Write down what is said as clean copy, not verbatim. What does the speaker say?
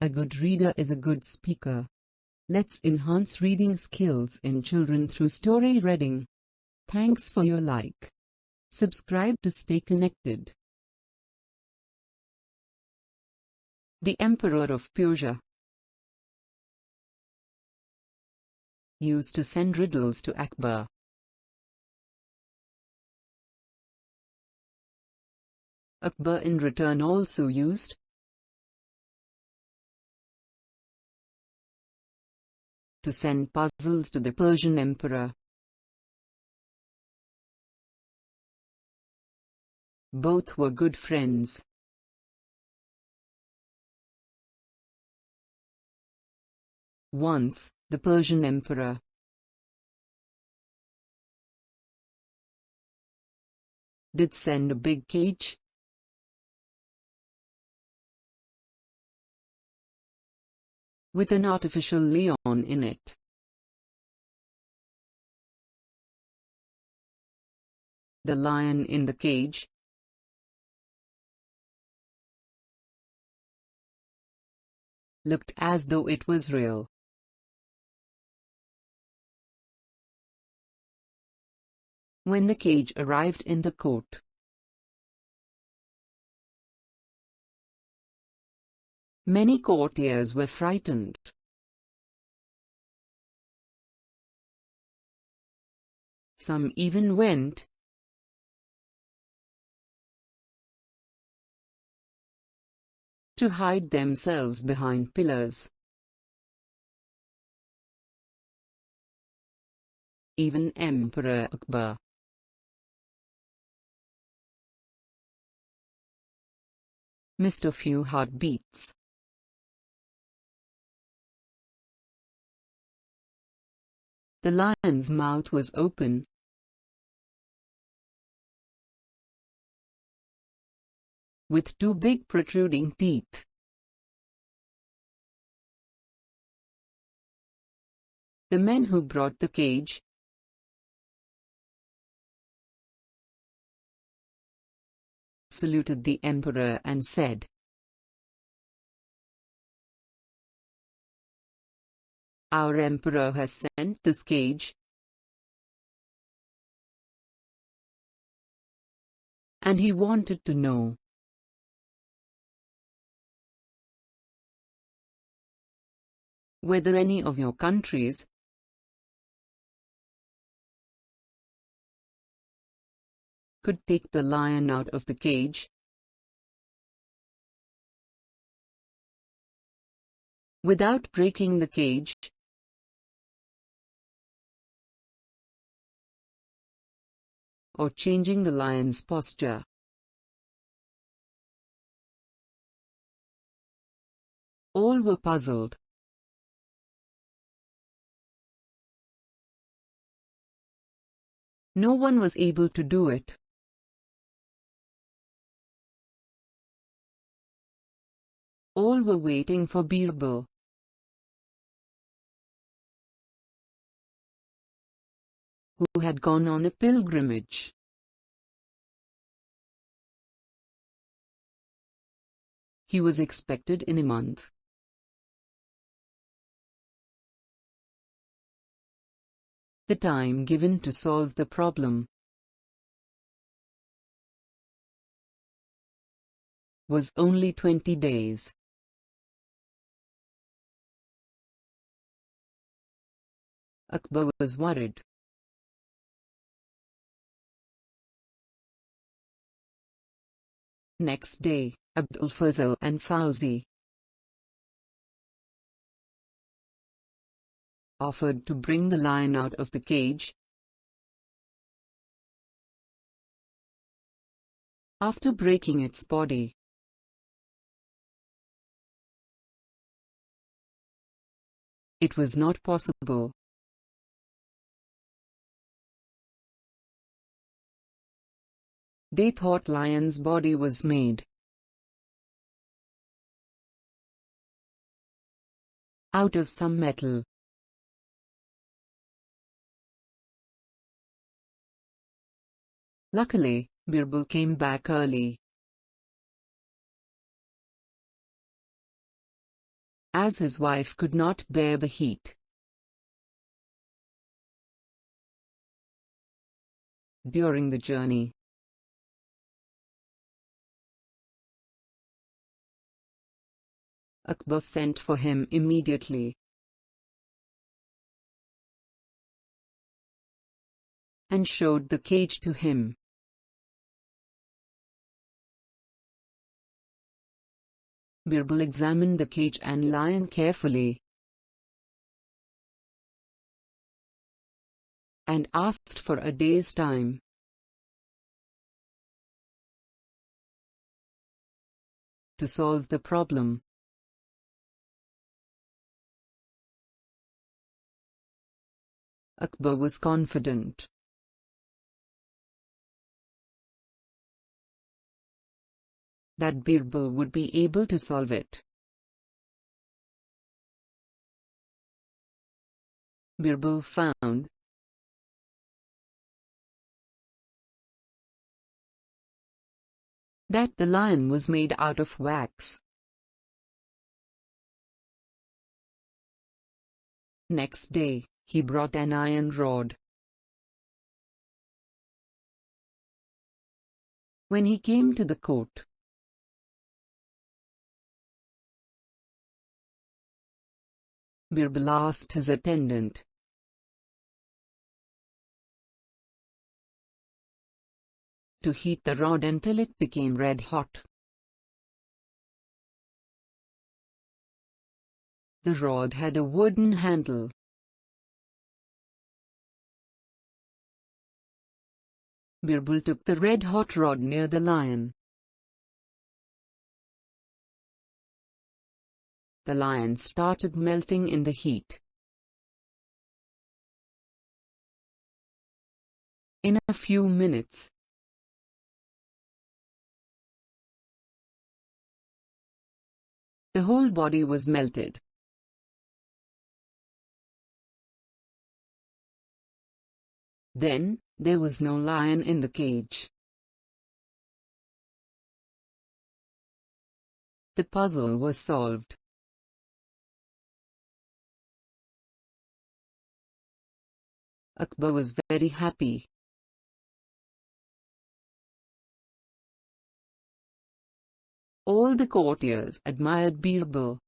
A good reader is a good speaker. Let's enhance reading skills in children through story reading. Thanks for your like. Subscribe to stay connected. The Emperor of Persia used to send riddles to Akbar. Akbar in return also used to send puzzles to the Persian emperor. Both were good friends. Once, the Persian emperor did send a big cage with an artificial lion in it. The lion in the cage looked as though it was real. When the cage arrived in the court, many courtiers were frightened. Some even went to hide themselves behind pillars. Even Emperor Akbar missed a few heartbeats. The lion's mouth was open, with two big protruding teeth. The men who brought the cage saluted the emperor and said, "Our emperor has sent this cage, and he wanted to know whether any of your countries could take the lion out of the cage without breaking the cage, or changing the lion's posture." All were puzzled. No one was able to do it. All were waiting for Birbal, who had gone on a pilgrimage. He was expected in a month. The time given to solve the problem was only 20 days. Akbar was worried. Next day, Abdul Fazl and Fauzi offered to bring the lion out of the cage. After breaking its body, it was not possible. They thought lion's body was made out of some metal. Luckily, Birbal came back early. as his wife could not bear the heat. During the journey, Akbar sent for him immediately and showed the cage to him. Birbal examined the cage and lion carefully and asked for a day's time. To solve the problem. Akbar was confident that Birbal would be able to solve it. Birbal found that the lion was made out of wax. Next day, he brought an iron rod. When he came to the court, Birbal asked his attendant to heat the rod until it became red hot. The rod had a wooden handle. Birbal took the red-hot rod near the lion. The lion started melting in the heat. In a few minutes, the whole body was melted. Then, there was no lion in the cage. The puzzle was solved. Akbar was very happy. All the courtiers admired Birbal.